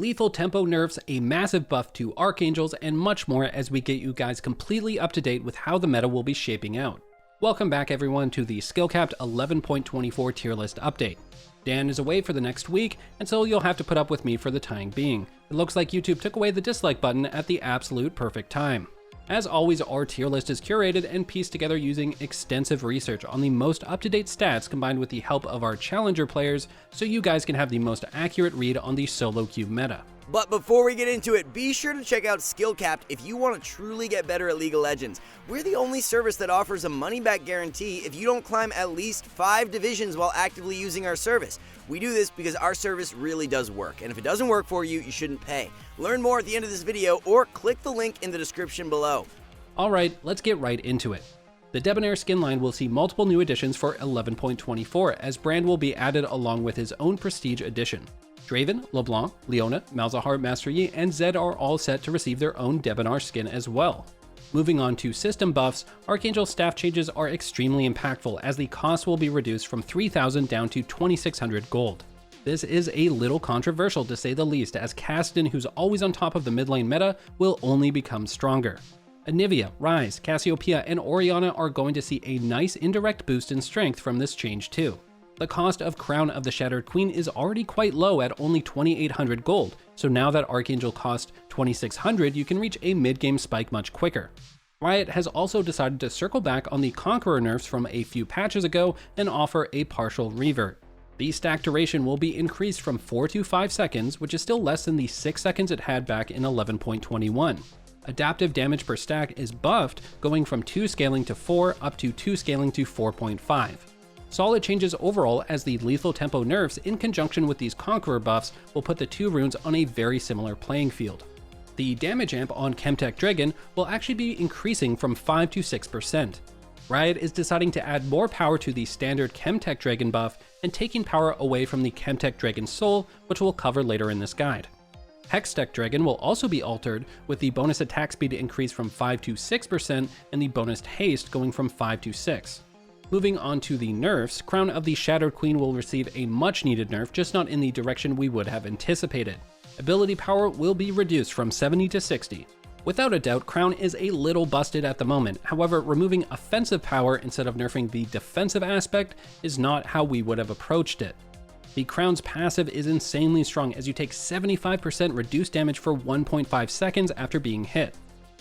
lethal tempo nerfs, a massive buff to archangels, and much more as we get you guys completely up to date with how the meta will be shaping out. Welcome back everyone to the SkillCapped 11.24 tier list update. Dan is away for the next week, and so you'll have to put up with me for the time being. It looks like YouTube took away the dislike button at the absolute perfect time. As always, our tier list is curated and pieced together using extensive research on the most up-to-date stats combined with the help of our challenger players, so you guys can have the most accurate read on the solo queue meta. But before we get into it, be sure to check out SkillCapped if you want to truly get better at League of Legends. We're the only service that offers a money-back guarantee if you don't climb at least 5 divisions while actively using our service. We do this because our service really does work, and if it doesn't work for you, you shouldn't pay. Learn more at the end of this video or click the link in the description below. Alright, let's get right into it. The Debonair skin line will see multiple new additions for 11.24 as Brand will be added along with his own prestige edition. Draven, LeBlanc, Leona, Malzahar, Master Yi, and Zed are all set to receive their own Debonair skin as well. Moving on to system buffs, Archangel staff changes are extremely impactful as the cost will be reduced from 3,000 down to 2,600 gold. This is a little controversial to say the least, as Kassadin, who's always on top of the mid lane meta, will only become stronger. Anivia, Ryze, Cassiopeia, and Orianna are going to see a nice indirect boost in strength from this change too. The cost of Crown of the Shattered Queen is already quite low at only 2,800 gold, so now that Archangel costs 2,600, you can reach a mid-game spike much quicker. Riot has also decided to circle back on the Conqueror nerfs from a few patches ago and offer a partial revert. The stack duration will be increased from 4 to 5 seconds, which is still less than the 6 seconds it had back in 11.21. Adaptive damage per stack is buffed, going from 2 scaling to 4 up to 2 scaling to 4.5. Solid changes overall, as the lethal tempo nerfs in conjunction with these Conqueror buffs will put the two runes on a very similar playing field. The damage amp on Chemtech Dragon will actually be increasing from 5 to 6%. Riot is deciding to add more power to the standard Chemtech Dragon buff and taking power away from the Chemtech Dragon Soul, which we'll cover later in this guide. Hextech Dragon will also be altered, with the bonus attack speed increased from 5 to 6% and the bonus haste going from 5 to 6. Moving on to the nerfs, Crown of the Shattered Queen will receive a much needed nerf, just not in the direction we would have anticipated. Ability power will be reduced from 70 to 60. Without a doubt, Crown is a little busted at the moment, however, removing offensive power instead of nerfing the defensive aspect is not how we would have approached it. The Crown's passive is insanely strong as you take 75% reduced damage for 1.5 seconds after being hit.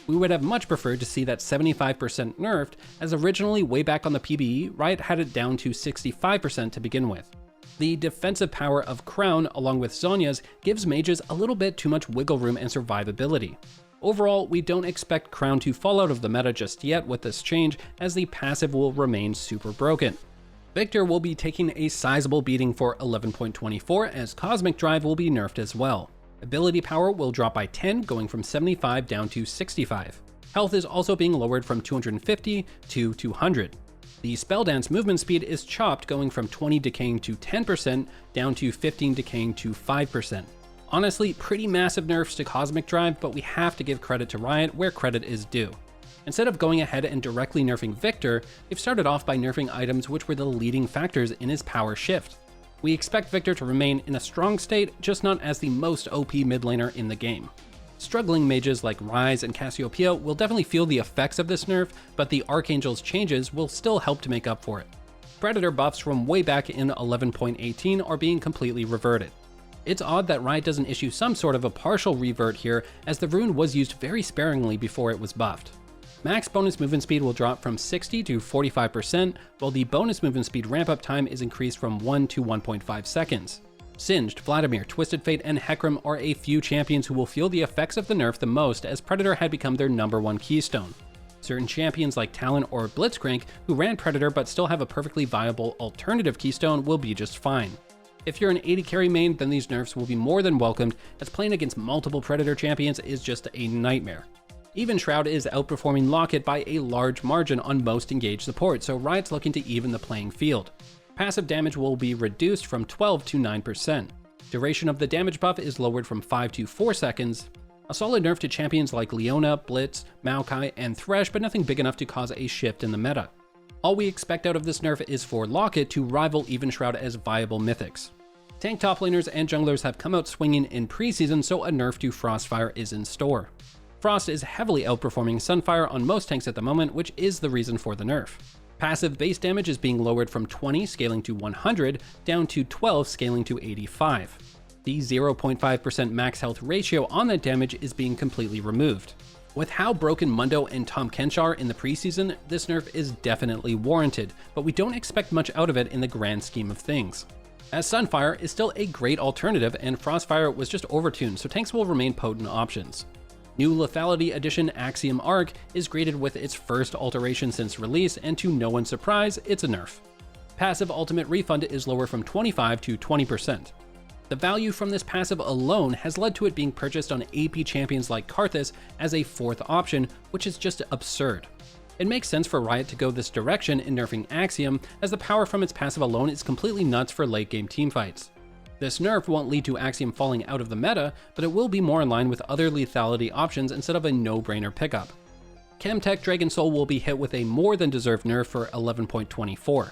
We would have much preferred to see that 75% nerfed, as originally way back on the PBE, Riot had it down to 65% to begin with. The defensive power of Crown, along with Zhonya's, gives mages a little bit too much wiggle room and survivability. Overall, we don't expect Crown to fall out of the meta just yet with this change, as the passive will remain super broken. Victor will be taking a sizable beating for 11.24, as Cosmic Drive will be nerfed as well. Ability power will drop by 10, going from 75 down to 65. Health is also being lowered from 250 to 200. The Spell Dance movement speed is chopped, going from 20 decaying to 10% down to 15 decaying to 5%. Honestly, pretty massive nerfs to Cosmic Drive, but we have to give credit to Riot where credit is due. Instead of going ahead and directly nerfing Victor, they've started off by nerfing items which were the leading factors in his power shift. We expect Victor to remain in a strong state, just not as the most OP mid laner in the game. Struggling mages like Ryze and Cassiopeia will definitely feel the effects of this nerf, but the Archangel's changes will still help to make up for it. Predator buffs from way back in 11.18 are being completely reverted. It's odd that Riot doesn't issue some sort of a partial revert here, as the rune was used very sparingly before it was buffed. Max bonus movement speed will drop from 60 to 45%, while the bonus movement speed ramp-up time is increased from 1 to 1.5 seconds. Singed, Vladimir, Twisted Fate, and Hecarim are a few champions who will feel the effects of the nerf the most, as Predator had become their #1 keystone. Certain champions like Talon or Blitzcrank, who ran Predator but still have a perfectly viable alternative keystone, will be just fine. If you're an AD carry main, then these nerfs will be more than welcomed, as playing against multiple Predator champions is just a nightmare. Even Shroud is outperforming Locket by a large margin on most engaged support, so Riot's looking to even the playing field. Passive damage will be reduced from 12 to 9%. Duration of the damage buff is lowered from 5 to 4 seconds. A solid nerf to champions like Leona, Blitz, Maokai, and Thresh, but nothing big enough to cause a shift in the meta. All we expect out of this nerf is for Locket to rival Even Shroud as viable mythics. Tank top laners and junglers have come out swinging in preseason, so a nerf to Frostfire is in store. Frost is heavily outperforming Sunfire on most tanks at the moment, which is the reason for the nerf. Passive base damage is being lowered from 20 scaling to 100 down to 12 scaling to 85. The 0.5% max health ratio on that damage is being completely removed. With how broken Mundo and Tahm Kench are in the preseason, this nerf is definitely warranted, but we don't expect much out of it in the grand scheme of things. As Sunfire is still a great alternative, and Frostfire was just overtuned, so tanks will remain potent options. New Lethality Edition Axiom Arc is graded with its first alteration since release, and to no one's surprise, it's a nerf. Passive Ultimate Refund is lower from 25 to 20%. The value from this passive alone has led to it being purchased on AP champions like Karthus as a fourth option, which is just absurd. It makes sense for Riot to go this direction in nerfing Axiom, as the power from its passive alone is completely nuts for late game teamfights. This nerf won't lead to Axiom falling out of the meta, but it will be more in line with other lethality options instead of a no-brainer pickup. Chemtech Dragon Soul will be hit with a more than deserved nerf for 11.24.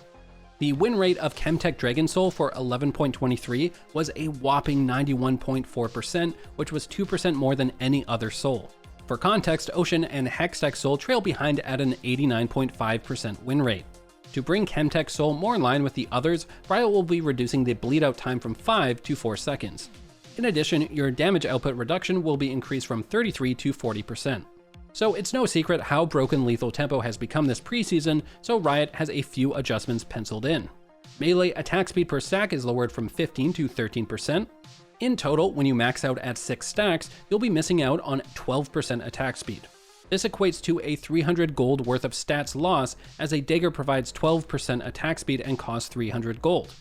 The win rate of Chemtech Dragon Soul for 11.23 was a whopping 91.4%, which was 2% more than any other soul. For context, Ocean and Hextech Soul trail behind at an 89.5% win rate. To bring Chemtech Soul more in line with the others, Riot will be reducing the bleed out time from 5 to 4 seconds. In addition, your damage output reduction will be increased from 33 to 40%. So it's no secret how broken lethal tempo has become this preseason, so Riot has a few adjustments penciled in. Melee attack speed per stack is lowered from 15 to 13%. In total, when you max out at 6 stacks, you'll be missing out on 12% attack speed. This equates to a 300 gold worth of stats loss, as a dagger provides 12% attack speed and costs 300 gold.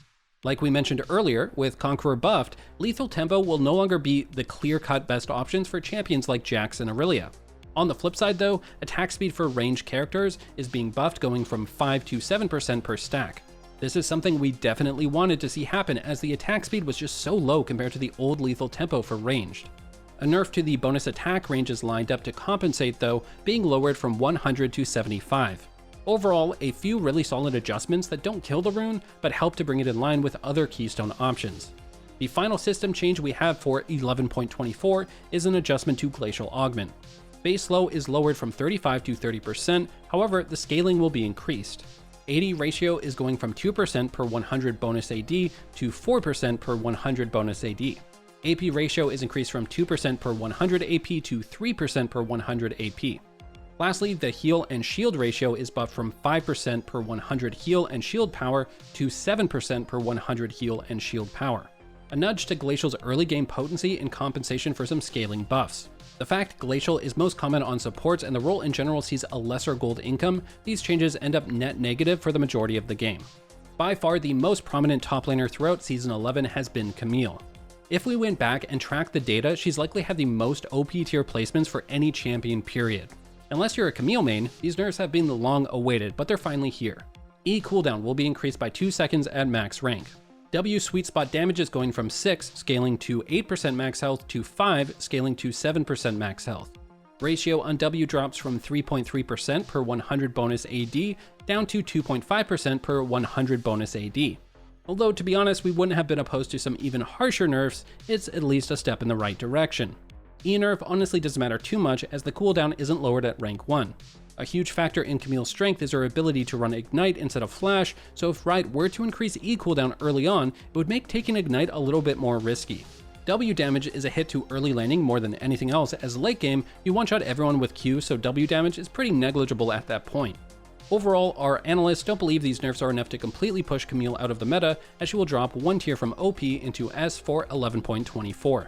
Like we mentioned earlier, with Conqueror buffed, lethal tempo will no longer be the clear-cut best options for champions like Jax and Aurelia. On the flip side though, attack speed for ranged characters is being buffed, going from 5 to 7% per stack. This is something we definitely wanted to see happen, as the attack speed was just so low compared to the old lethal tempo for ranged. A nerf to the bonus attack range is lined up to compensate though, being lowered from 100 to 75. Overall, a few really solid adjustments that don't kill the rune, but help to bring it in line with other keystone options. The final system change we have for 11.24 is an adjustment to Glacial Augment. Base slow is lowered from 35 to 30%, however, the scaling will be increased. AD ratio is going from 2% per 100 bonus AD to 4% per 100 bonus AD. AP ratio is increased from 2% per 100 AP to 3% per 100 AP. Lastly, the heal and shield ratio is buffed from 5% per 100 heal and shield power to 7% per 100 heal and shield power. A nudge to Glacial's early game potency in compensation for some scaling buffs. The fact Glacial is most common on supports and the role in general sees a lesser gold income, these changes end up net negative for the majority of the game. By far the most prominent top laner throughout Season 11 has been Camille. If we went back and tracked the data, she's likely had the most OP tier placements for any champion period. Unless you're a Camille main, these nerfs have been long awaited, but they're finally here. E cooldown will be increased by 2 seconds at max rank. W sweet spot damage is going from 6 scaling to 8% max health to 5 scaling to 7% max health. Ratio on W drops from 3.3% per 100 bonus AD down to 2.5% per 100 bonus AD. Although to be honest, we wouldn't have been opposed to some even harsher nerfs, it's at least a step in the right direction. E nerf honestly doesn't matter too much, as the cooldown isn't lowered at rank 1. A huge factor in Camille's strength is her ability to run Ignite instead of Flash, so if Riot were to increase E cooldown early on, it would make taking Ignite a little bit more risky. W damage is a hit to early laning more than anything else, as late game, you one-shot everyone with Q, so W damage is pretty negligible at that point. Overall, our analysts don't believe these nerfs are enough to completely push Camille out of the meta, as she will drop 1 tier from OP into S for 11.24.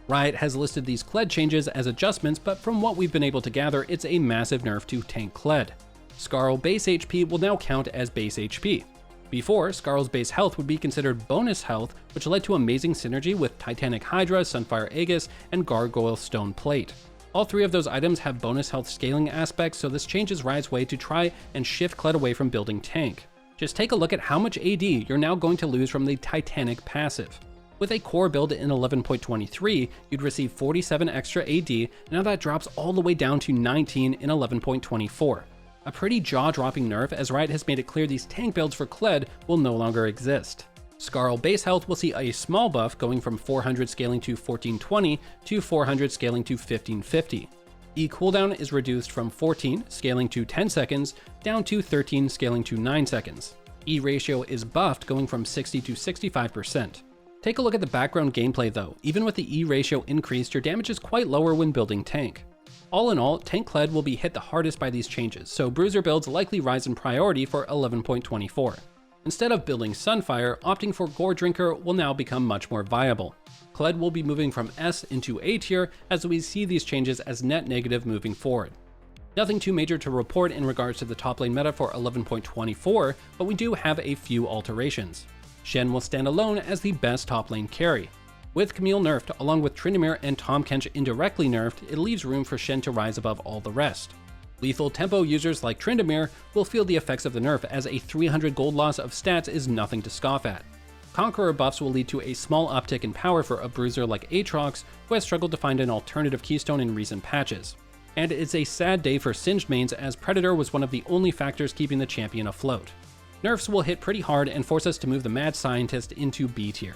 Riot has listed these Kled changes as adjustments, but from what we've been able to gather, it's a massive nerf to tank Kled. Skarl base HP will now count as base HP. Before, Skarl's base health would be considered bonus health, which led to amazing synergy with Titanic Hydra, Sunfire Aegis, and Gargoyle Stone Plate. All 3 of those items have bonus health scaling aspects, so this changes Riot's way to try and shift Kled away from building tank. Just take a look at how much AD you're now going to lose from the Titanic passive. With a core build in 11.23, you'd receive 47 extra AD, and now that drops all the way down to 19 in 11.24. A pretty jaw-dropping nerf, as Riot has made it clear these tank builds for Kled will no longer exist. Scarl base health will see a small buff going from 400 scaling to 1420 to 400 scaling to 1550. E cooldown is reduced from 14 scaling to 10 seconds down to 13 scaling to 9 seconds. E ratio is buffed going from 60 to 65%. Take a look at the background gameplay though. Even with the E ratio increased, your damage is quite lower when building tank. All in all, Tank Kled will be hit the hardest by these changes, so Bruiser builds likely rise in priority for 11.24. Instead of building Sunfire, opting for Gore Drinker will now become much more viable. Kled will be moving from S into A tier as we see these changes as net negative moving forward. Nothing too major to report in regards to the top lane meta for 11.24, but we do have a few alterations. Shen will stand alone as the best top lane carry. With Camille nerfed, along with Tryndamere and Tahm Kench indirectly nerfed, it leaves room for Shen to rise above all the rest. Lethal tempo users like Tryndamere will feel the effects of the nerf, as a 300 gold loss of stats is nothing to scoff at. Conqueror buffs will lead to a small uptick in power for a bruiser like Aatrox, who has struggled to find an alternative keystone in recent patches. And it's a sad day for Singed mains, as Predator was one of the only factors keeping the champion afloat. Nerfs will hit pretty hard and force us to move the Mad Scientist into B tier.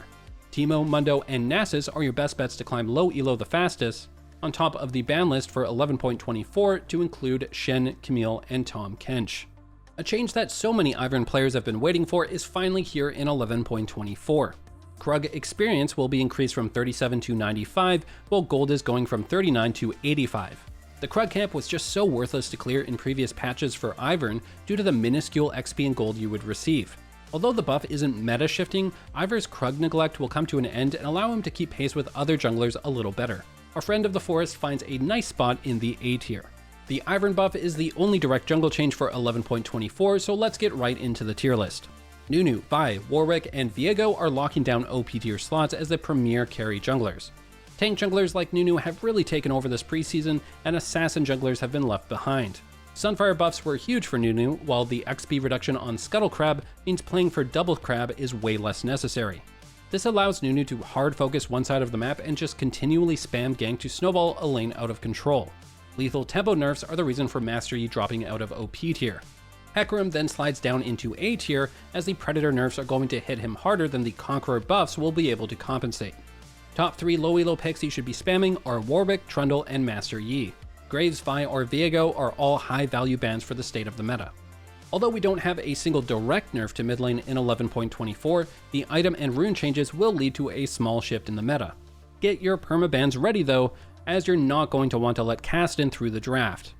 Teemo, Mundo, and Nasus are your best bets to climb low elo the fastest, on top of the ban list for 11.24 to include Shen, Camille, and Tahm Kench. A change that so many Ivern players have been waiting for is finally here in 11.24. Krug experience will be increased from 37 to 95, while gold is going from 39 to 85. The Krug camp was just so worthless to clear in previous patches for Ivern due to the minuscule XP and gold you would receive. Although the buff isn't meta shifting, Ivor's Krug neglect will come to an end and allow him to keep pace with other junglers a little better. Our friend of the forest finds a nice spot in the A tier. The Ivern buff is the only direct jungle change for 11.24, so let's get right into the tier list. Nunu, Vi, Warwick, and Viego are locking down OP tier slots as the premier carry junglers. Tank junglers like Nunu have really taken over this preseason, and assassin junglers have been left behind. Sunfire buffs were huge for Nunu, while the XP reduction on Scuttle Crab means playing for Double Crab is way less necessary. This allows Nunu to hard focus one side of the map and just continually spam gank to snowball a lane out of control. Lethal tempo nerfs are the reason for Master Yi dropping out of OP tier. Hecarim then slides down into A tier, as the Predator nerfs are going to hit him harder than the Conqueror buffs will be able to compensate. Top 3 low elo picks you should be spamming are Warwick, Trundle, and Master Yi. Graves, Vi, or Viego are all high value bans for the state of the meta. Although we don't have a single direct nerf to mid lane in 11.24, the item and rune changes will lead to a small shift in the meta. Get your permabans ready though, as you're not going to want to let Kassadin through the draft.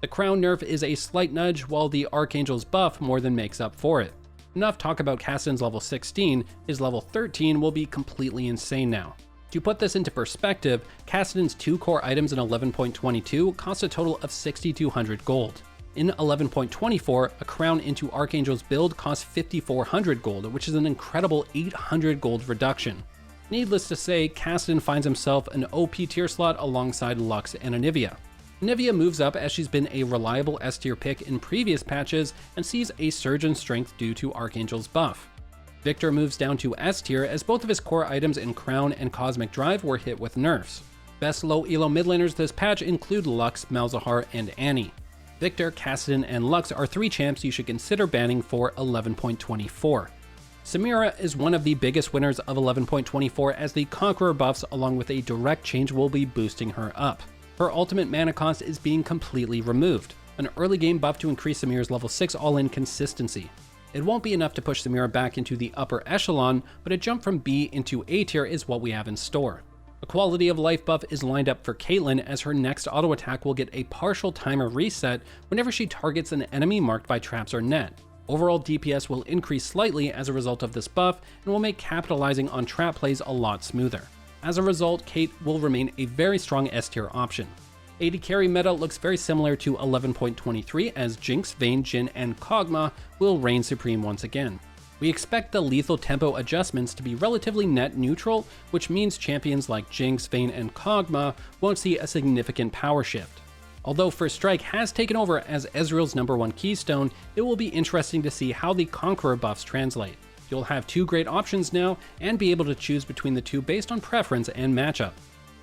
The Crown nerf is a slight nudge, while the Archangel's buff more than makes up for it. Enough talk about Kassadin's level 16, his level 13 will be completely insane now. To put this into perspective, Kassadin's 2 core items in 11.22 cost a total of 6,200 gold. In 11.24, a Crown into Archangel's build costs 5,400 gold, which is an incredible 800 gold reduction. Needless to say, Kassadin finds himself an OP tier slot alongside Lux and Anivia. Anivia moves up as she's been a reliable S tier pick in previous patches and sees a surge in strength due to Archangel's buff. Victor moves down to S tier as both of his core items in Crown and Cosmic Drive were hit with nerfs. Best low elo mid laners this patch include Lux, Malzahar, and Annie. Victor, Kassadin, and Lux are 3 champs you should consider banning for 11.24. Samira is one of the biggest winners of 11.24, as the Conqueror buffs along with a direct change will be boosting her up. Her ultimate mana cost is being completely removed, an early game buff to increase Samira's level 6 all-in consistency. It won't be enough to push Samira back into the upper echelon, but a jump from B into A tier is what we have in store. A quality of life buff is lined up for Caitlyn, as her next auto attack will get a partial timer reset whenever she targets an enemy marked by traps or net. Overall DPS will increase slightly as a result of this buff and will make capitalizing on trap plays a lot smoother. As a result, Kate will remain a very strong S tier option. AD carry meta looks very similar to 11.23, as Jinx, Vayne, Jhin, and Kog'Maw will reign supreme once again. We expect the lethal tempo adjustments to be relatively net neutral, which means champions like Jinx, Vayne, and Kog'Maw won't see a significant power shift. Although First Strike has taken over as Ezreal's #1 keystone, it will be interesting to see how the Conqueror buffs translate. You'll have 2 great options now, and be able to choose between the 2 based on preference and matchup.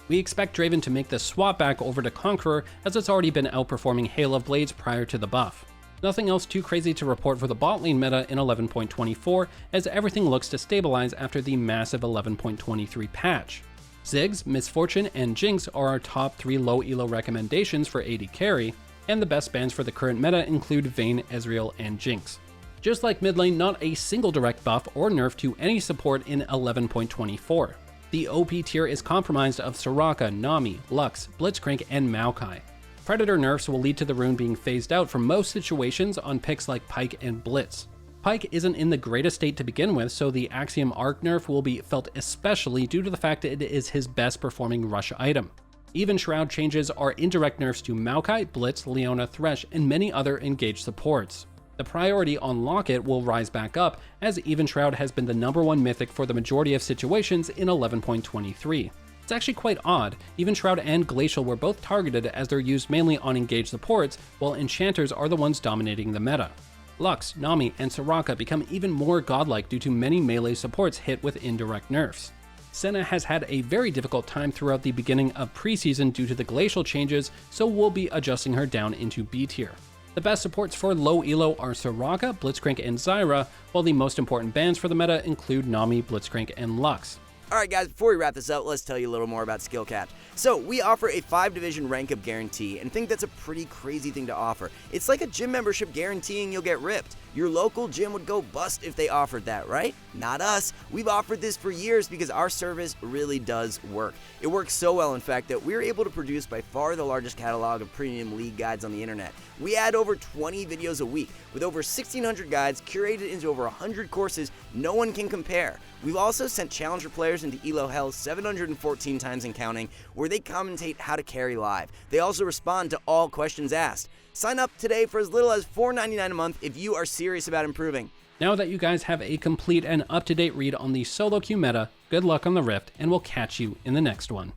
We expect Draven to make the swap back over to Conqueror, as it's already been outperforming Hail of Blades prior to the buff. Nothing else too crazy to report for the bot lane meta in 11.24, as everything looks to stabilize after the massive 11.23 patch. Ziggs, Misfortune, and Jinx are our top 3 low elo recommendations for AD carry, and the best bans for the current meta include Vayne, Ezreal, and Jinx. Just like mid lane, not a single direct buff or nerf to any support in 11.24. The OP tier is comprised of Soraka, Nami, Lux, Blitzcrank, and Maokai. Predator nerfs will lead to the rune being phased out for most situations on picks like Pyke and Blitz. Pyke isn't in the greatest state to begin with, so the Axiom Arc nerf will be felt especially due to the fact that it is his best performing rush item. Even Shroud changes are indirect nerfs to Maokai, Blitz, Leona, Thresh, and many other engaged supports. The priority on Locket will rise back up, as Even Shroud has been the #1 mythic for the majority of situations in 11.23. It's actually quite odd. Even Shroud and Glacial were both targeted as they're used mainly on engaged supports, while Enchanters are the ones dominating the meta. Lux, Nami, and Soraka become even more godlike due to many melee supports hit with indirect nerfs. Senna has had a very difficult time throughout the beginning of preseason due to the Glacial changes, so we'll be adjusting her down into B tier. The best supports for low elo are Soraka, Blitzcrank, and Zyra, while the most important bans for the meta include Nami, Blitzcrank, and Lux. Alright guys, before we wrap this up, let's tell you a little more about SkillCapped. So, we offer a 5-division rank up guarantee, and think that's a pretty crazy thing to offer. It's like a gym membership guaranteeing you'll get ripped. Your local gym would go bust if they offered that, right? Not us. We've offered this for years because our service really does work. It works so well, in fact, that we're able to produce by far the largest catalog of premium league guides on the internet. We add over 20 videos a week, with over 1,600 guides curated into over 100 courses no one can compare. We've also sent challenger players into Elo Hell 714 times and counting, where they commentate how to carry live. They also respond to all questions asked. Sign up today for as little as $4.99 a month if you are serious about improving. Now that you guys have a complete and up-to-date read on the solo queue meta, good luck on the Rift, and we'll catch you in the next one.